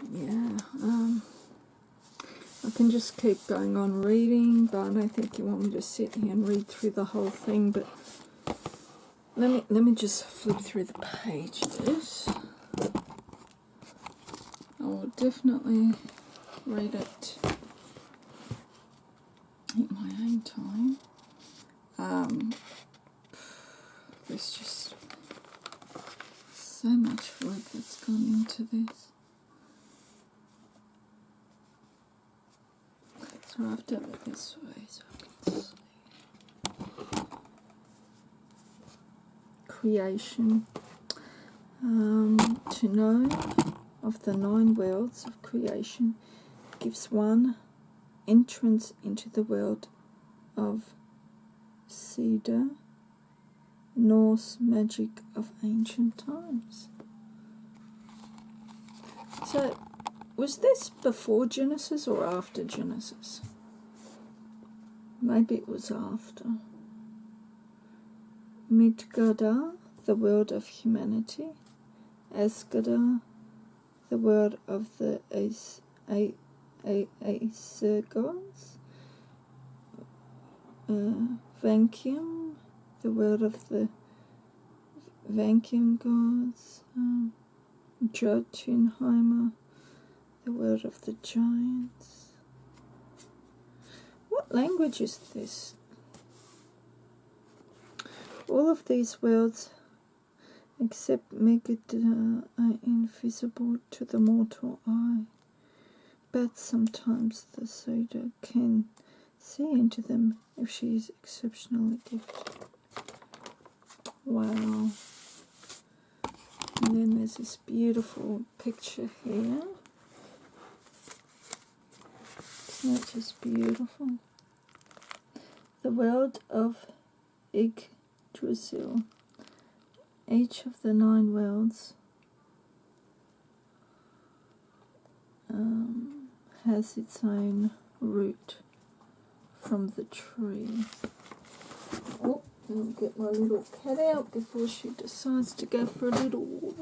Yeah, I can just keep going on reading, but I don't think you want me to sit here and read through the whole thing. But let me just flip through the pages. I will definitely read it in my own time. There's just so much work that's gone into this. So I have to have it this way so I can see. Creation. To know of the 9 worlds of creation gives one entrance into the world of Cedar, Norse magic of ancient times. So, was this before Genesis or after Genesis? Maybe it was after. Midgard, the world of humanity. Asgard, the world of the Aesir gods. Vankium, the world of the Vankium gods. Jotunheimer, the world of the giants. What language is this? All of these worlds, except Megiddo, are invisible to the mortal eye, but sometimes the Suda can see into them if she is exceptionally gifted. Wow. And then there's this beautiful picture here. Isn't that just beautiful? The world of Yggdrasil. Each of the 9 worlds has its own root from the tree. Oh, I'll get my little cat out before she decides to go for a little walk.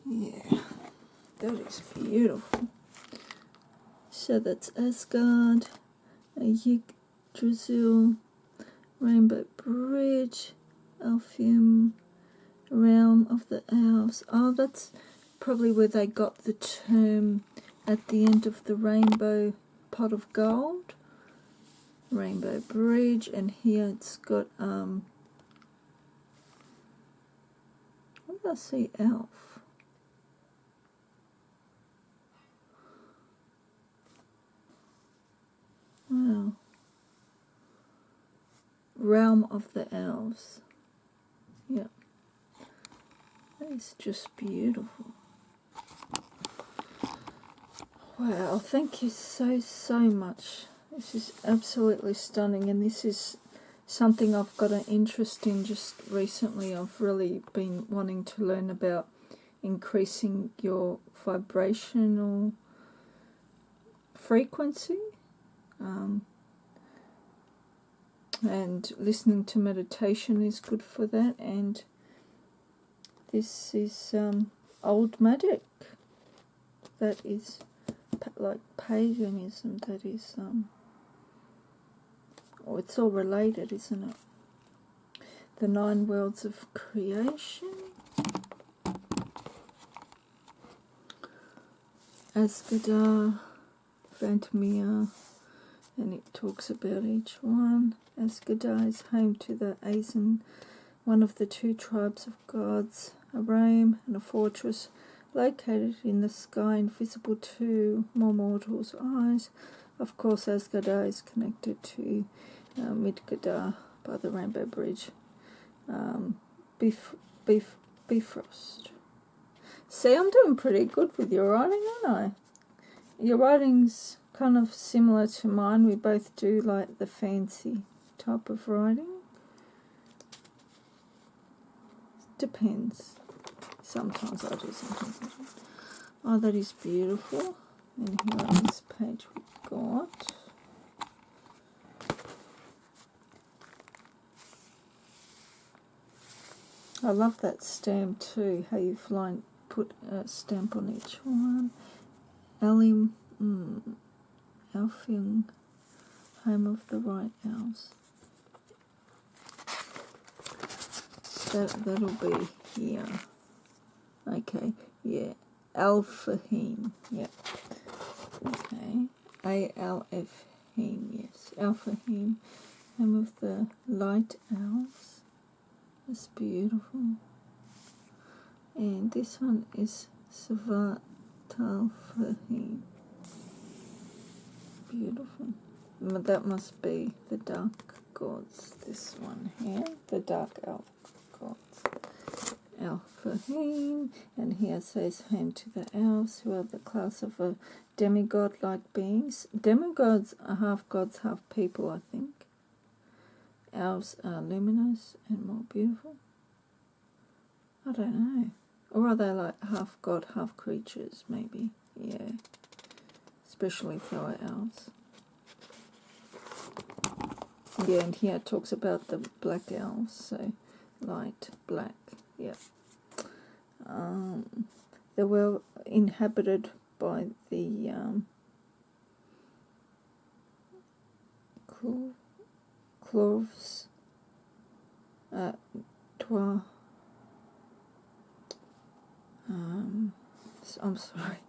Yeah, that is beautiful. So that's Asgard, Yggdrasil, Rainbow Bridge, Alfium, Realm of the Elves. Oh, that's probably where they got the term at the end of the rainbow pot of gold. Rainbow Bridge, and here it's got, what did I see? Elf. Wow. Realm of the Elves. Yeah. That is just beautiful. Wow, thank you so much. This is absolutely stunning, and this is something I've got an interest in just recently. I've really been wanting to learn about increasing your vibrational frequency, and listening to meditation is good for that. And this is old magic that is like paganism, that is it's all related, isn't it? The 9 worlds of creation. Asgard, Vantamir, and it talks about each one. Asgard is home to the Azen, one of the 2 tribes of gods, a realm and a fortress located in the sky, invisible to more mortals' eyes. Of course, Asgard is connected to Midgard by the Rainbow Bridge. Bifrost. See, I'm doing pretty good with your writing, aren't I? Your writing's kind of similar to mine. We both do like the fancy type of writing. Depends. Sometimes I do, sometimes I don't. Oh, that is beautiful. And here on this page we've got I love that stamp too, how you put a stamp on each one. Elfing, home of the right elves. That'll be here. Okay, yeah. Alfahim, yep. Okay. A-L-F-Him, yes. Alfahim, home of the light elves. That's beautiful. And this one is Savatalfahim. Beautiful. But that must be the dark gods, this one here. The dark elf gods. Alfahim, and here says home to the elves, who are the class of a demigod-like beings. Demigods are half gods, half people, I think. Elves are luminous and more beautiful. I don't know. Or are they like half god, half creatures, maybe? Yeah. Especially if they were elves. Yeah, and here it talks about the black elves, so light black. Yeah. They were inhabited by the Cloves, I'm sorry,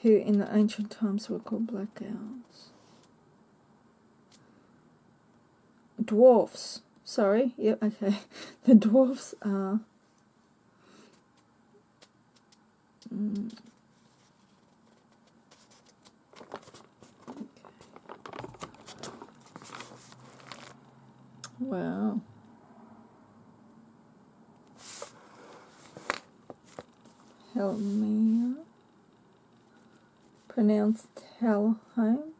who in the ancient times were called black elves. Dwarfs, sorry, yep, okay. The dwarfs are wow. Helmia, pronounced Helheim,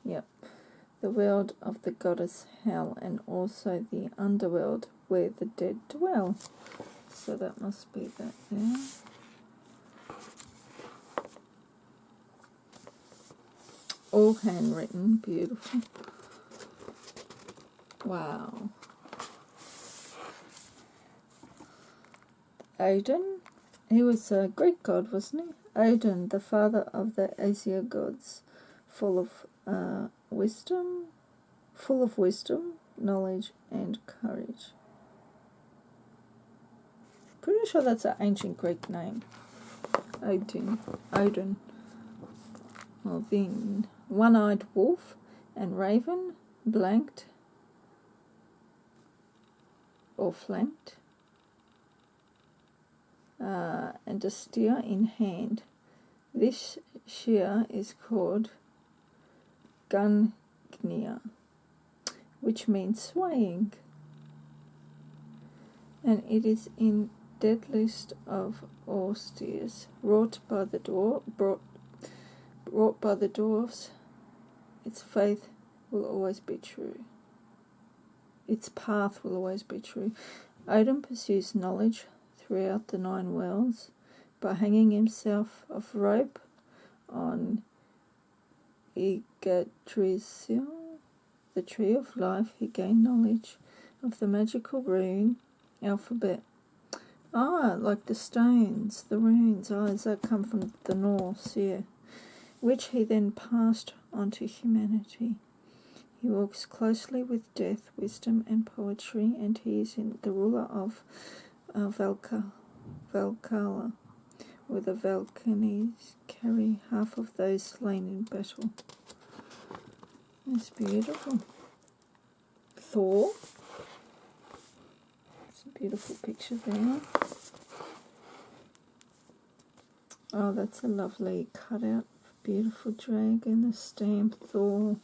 yep. The world of the goddess Hel, and also the underworld where the dead dwell. So that must be that there. All handwritten, beautiful. Wow. Odin, he was a Greek god, wasn't he? Odin, the father of the Aesir gods, full of wisdom, knowledge, and courage. Pretty sure that's an ancient Greek name. Odin. Well, then, one-eyed wolf and raven, blanked or flanked, and a steer in hand. This shear is called Gungnir, which means swaying, and it is in dead list of all steers wrought by the dwarves. Its faith will always be true. Its path will always be true. Odin pursues knowledge throughout the 9 worlds by hanging himself off rope on Yggdrasil, the tree of life. He gained knowledge of the magical rune alphabet. Like the stones, the runes. Does that come from the Norse? Yeah. Which he then passed on to humanity. He walks closely with death, wisdom, and poetry, and he is the ruler of Valhalla, where the Valkyries carry half of those slain in battle. That's beautiful. Thor. It's a beautiful picture there. Oh, that's a lovely cutout. Beautiful dragon, a stamp Thor.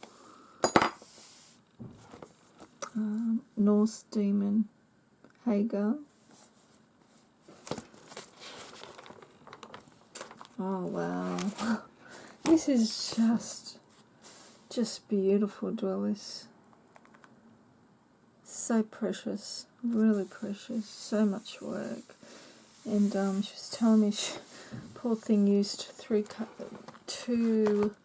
Norse demon Hagar. Oh wow, this is just beautiful, Dwyllis. So precious, really precious. So much work, and she was telling me poor thing used two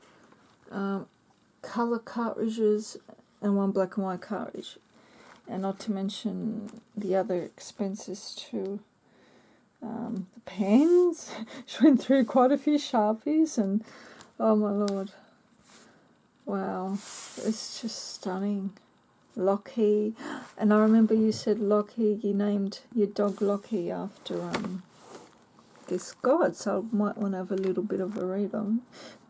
colour cartridges and one black and white cartridge. and not to mention the other expenses too. The pens, she went through quite a few Sharpies, and oh my lord, wow, it's just stunning. Lockie, and I remember you said Lockie, you named your dog Lockie after this god, so I might want to have a little bit of a read on.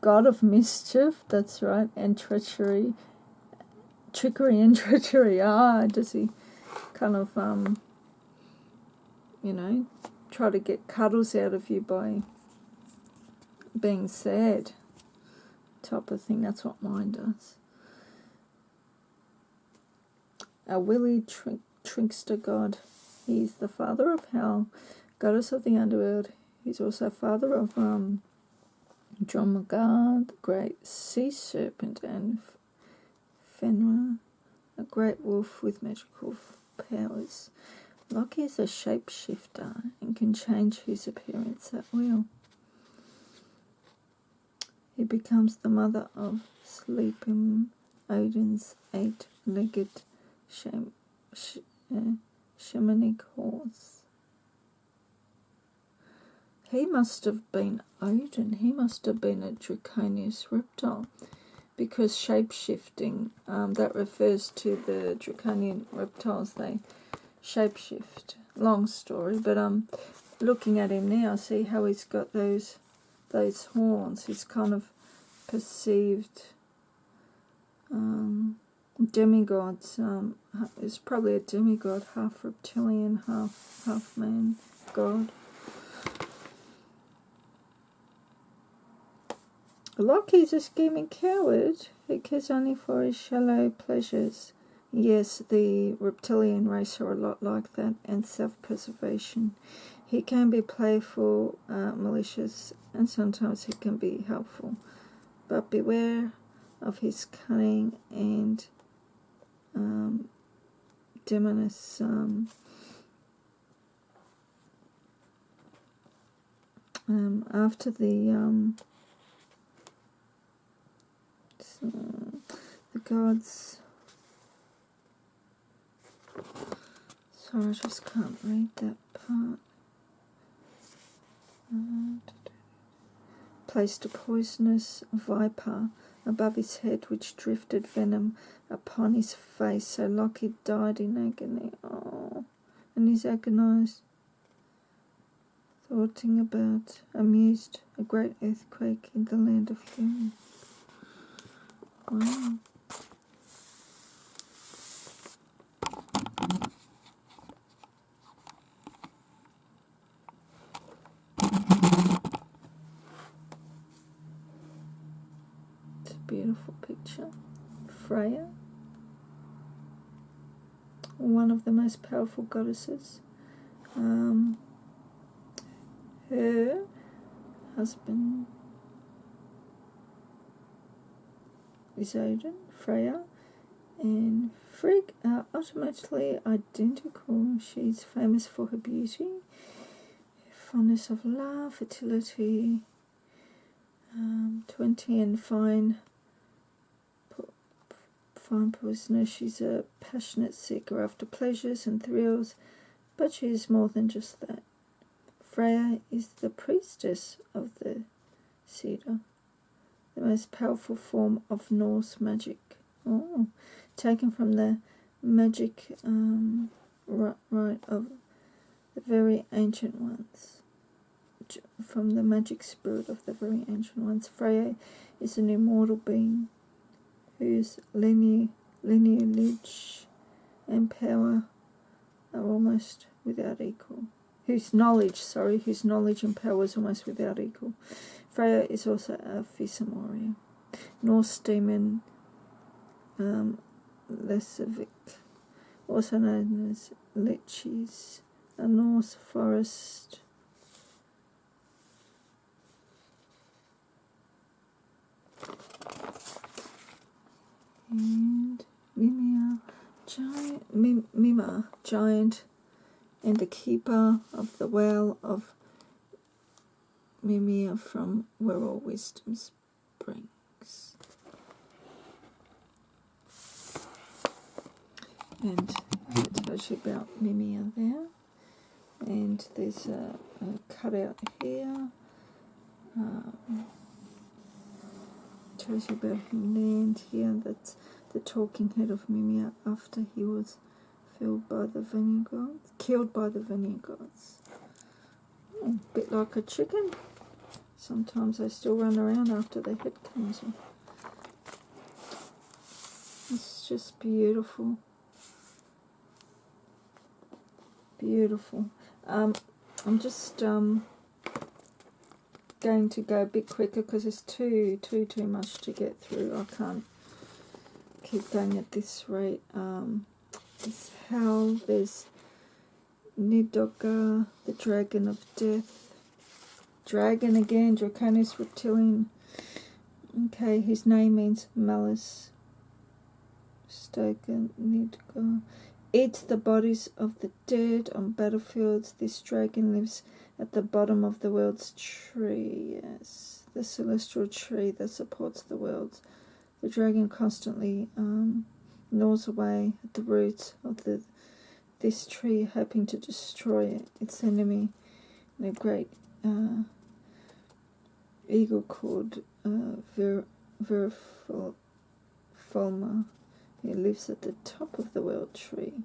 God of mischief, that's right, and trickery and treachery. Does he kind of try to get cuddles out of you by being sad, type of thing? That's what mine does. A Willie trickster god. He is the father of Hell, goddess of the underworld. He's also father of Dromagard, the great sea serpent, and Fenrir, a great wolf with magical powers. Loki is a shapeshifter and can change his appearance at will. He becomes the mother of Sleeping Odin's eight-legged shamanic horse. He must have been Odin. He must have been a draconius reptile, because shapeshifting, that refers to the draconian reptiles. They shapeshift. Long story, but looking at him now, see how he's got those horns. He's kind of perceived demigods. Is probably a demigod, half reptilian, half man god. Loki's a scheming coward who cares only for his shallow pleasures. Yes, the reptilian race are a lot like that, and self-preservation. He can be playful, malicious, and sometimes he can be helpful. But beware of his cunning and demonous after the gods. Sorry, I just can't read that part. Placed a poisonous viper above his head, which drifted venom upon his face, so Loki died in agony. Oh, and he's agonized, thoughting about, amused, a great earthquake in the land of humans. Wow. It's a beautiful picture. Freya, one of the most powerful goddesses. Her husband is Odin, Freya, and Frigg are ultimately identical. She's famous for her beauty, fondness of love, fertility, 20 and fine poisoner. She's a passionate seeker after pleasures and thrills, but she is more than just that. Freya is the priestess of the cedar, the most powerful form of Norse magic. Taken from the magic right of the very ancient ones. From the magic spirit of the very ancient ones. Freya is an immortal being whose lineage and power are almost without equal. Whose knowledge and power is almost without equal. Freya is also a fearsome warrior. Norse demon Lesavik, also known as Liches, a Norse forest and Mimir, giant, and the keeper of the well of Mimir, from where all wisdom springs. And tells you about Mimir there. And there's a cutout here. Tells you about him there, and here that's the talking head of Mimir after he was killed by the Vanir gods. A bit like a chicken. Sometimes they still run around after their head comes off. It's just beautiful. Beautiful. I'm just going to go a bit quicker because it's too much to get through. I can't keep going at this rate. There's Hell, there's Nidoga, the Dragon of Death. Dragon again, Draconis Reptilian. Okay, his name means malice. Stoker, Nidoga. Eats the bodies of the dead on battlefields. This dragon lives at the bottom of the world's tree. Yes, the celestial tree that supports the worlds. The dragon constantly gnaws away at the roots of this tree, hoping to destroy its enemy. And a great eagle called Verfolma. He lives at the top of the world tree.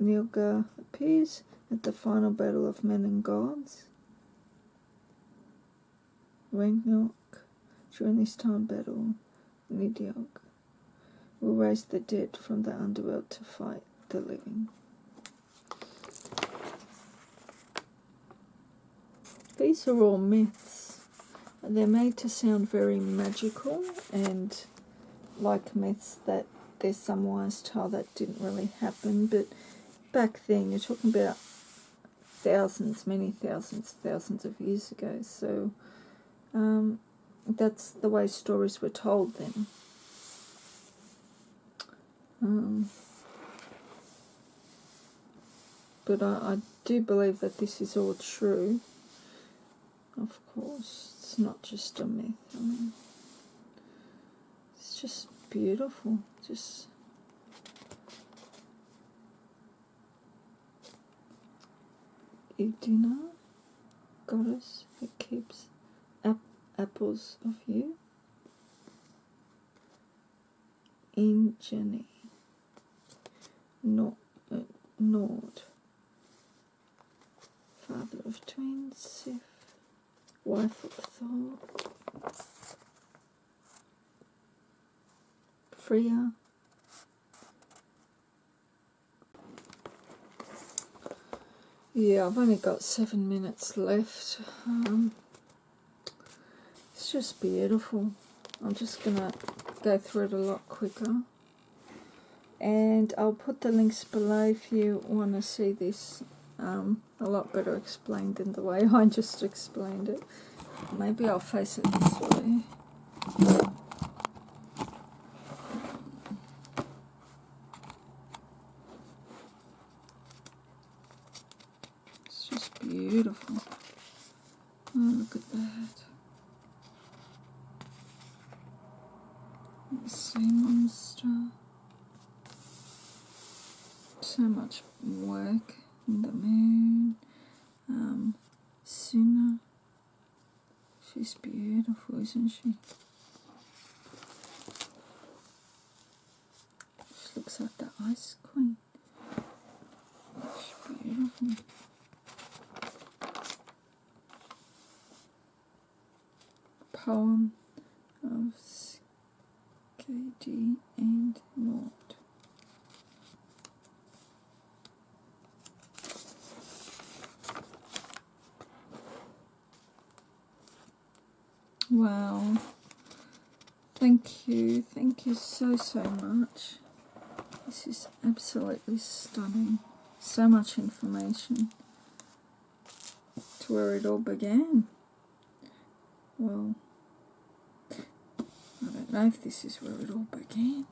Nilga appears at the final battle of men and gods. Ragnarok. During this time battle, Nidiog will raise the dead from the underworld to fight the living. These are all myths. They're made to sound very magical and like myths that there's some wise tale that didn't really happen, but back then you're talking about many thousands of years ago, so that's the way stories were told then. But I do believe that this is all true. Of course, it's not just a myth. I mean, it's just beautiful. Just Iduna, goddess who keeps apples of you. Ingeni, Nord, father of twins, Sif, wife of Thor. Freya. Yeah, I've only got 7 minutes left. It's just beautiful. I'm just going to go through it a lot quicker. And I'll put the links below if you want to see this a lot better explained than the way I just explained it. Maybe I'll face it this way. It's just beautiful. Oh, look at that. The sea monster. So much work in the moon. Suna. She's beautiful, isn't she? She looks like the Ice Queen. She's beautiful. Poem of Skadi and Nord. Wow. Thank you so much. This is absolutely stunning. So much information. To where it all began. Well, I don't know if this is where it all began.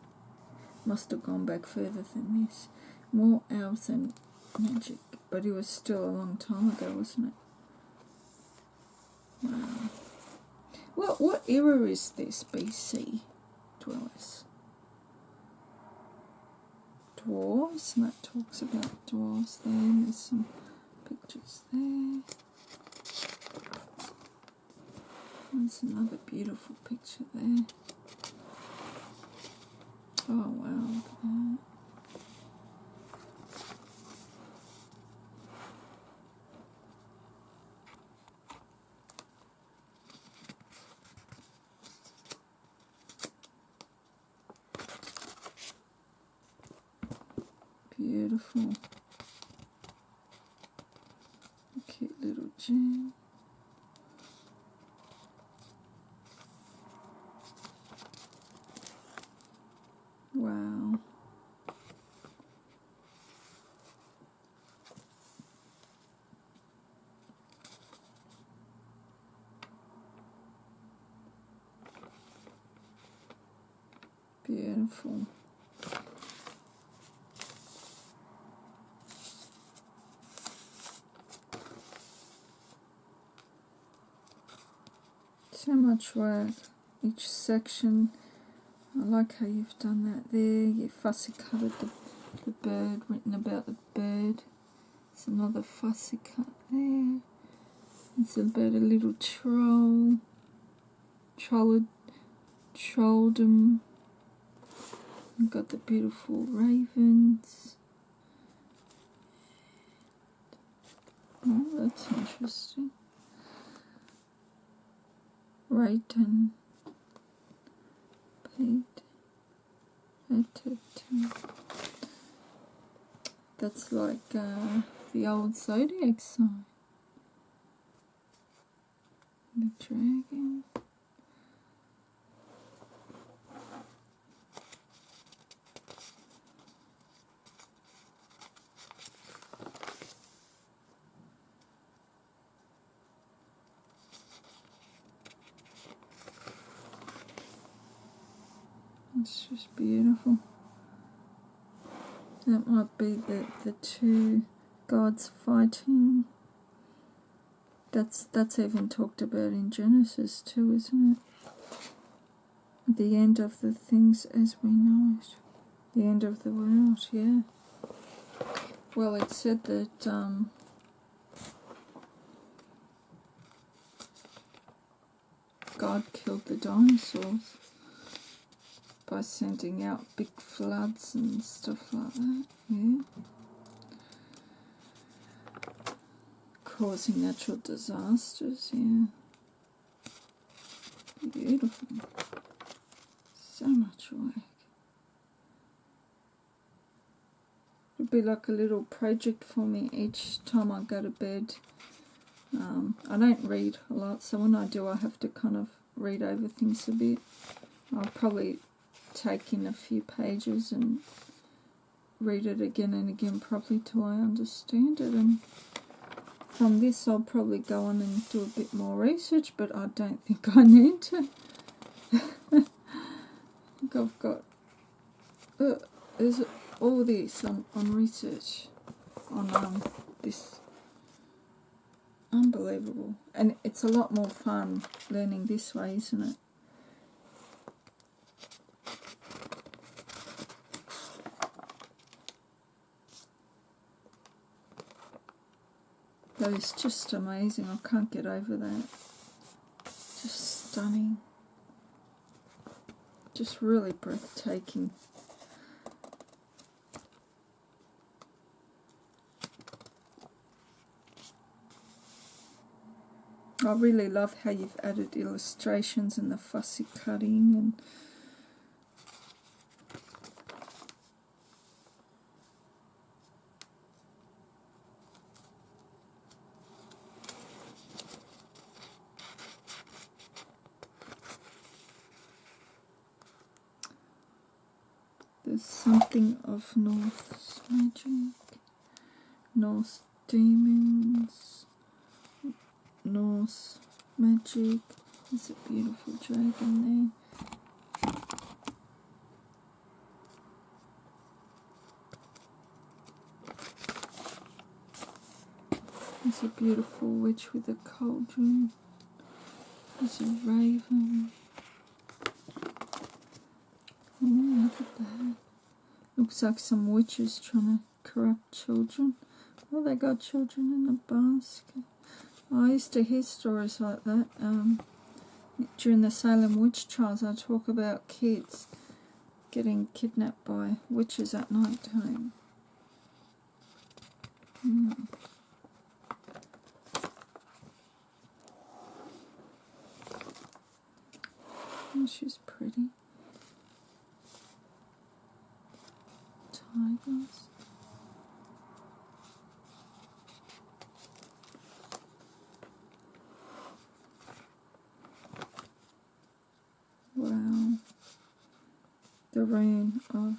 Must have gone back further than this. More elves and magic. But it was still a long time ago, wasn't it? Wow. What era is this, BC, Dwyllis? dwarves, and that talks about dwarves there. There's some pictures there. There's another beautiful picture there. Oh wow, look at that. Beautiful. Cute little gem. Wow. Beautiful. So much work, each section. I like how you've done that there. You fussy coloured the bird, written about the bird. There's another fussy cut there. It's about a little troll. Trolled them. You've got the beautiful ravens. Oh, that's interesting. Raiden. pt.2. That's like the old zodiac sign. The dragon. It's just beautiful. That might be the two gods fighting. That's even talked about in Genesis too, isn't it? The end of the things as we know it. The end of the world, yeah. Well, it said that God killed the dinosaurs by sending out big floods and stuff like that, yeah. Causing natural disasters, yeah. Beautiful. So much work. It'd be like a little project for me each time I go to bed. I don't read a lot, so when I do I have to kind of read over things a bit. I'll probably take in a few pages and read it again and again properly till I understand it, and from this I'll probably go on and do a bit more research, but I don't think I need to. I think I've got there's all this on research on this. Unbelievable. And it's a lot more fun learning this way, isn't it? That is just amazing. I can't get over that. Just stunning. Just really breathtaking. I really love how you've added illustrations and the fussy cutting and there's something of Norse magic, Norse demons, Norse magic. There's a beautiful dragon there. There's a beautiful witch with a cauldron. There's a raven. Oh, look at that. Looks like some witches trying to corrupt children. Oh, they got children in a basket. I used to hear stories like that. During the Salem witch trials, I talk about kids getting kidnapped by witches at night time. Oh, she's pretty. Tigers. Wow. The reign of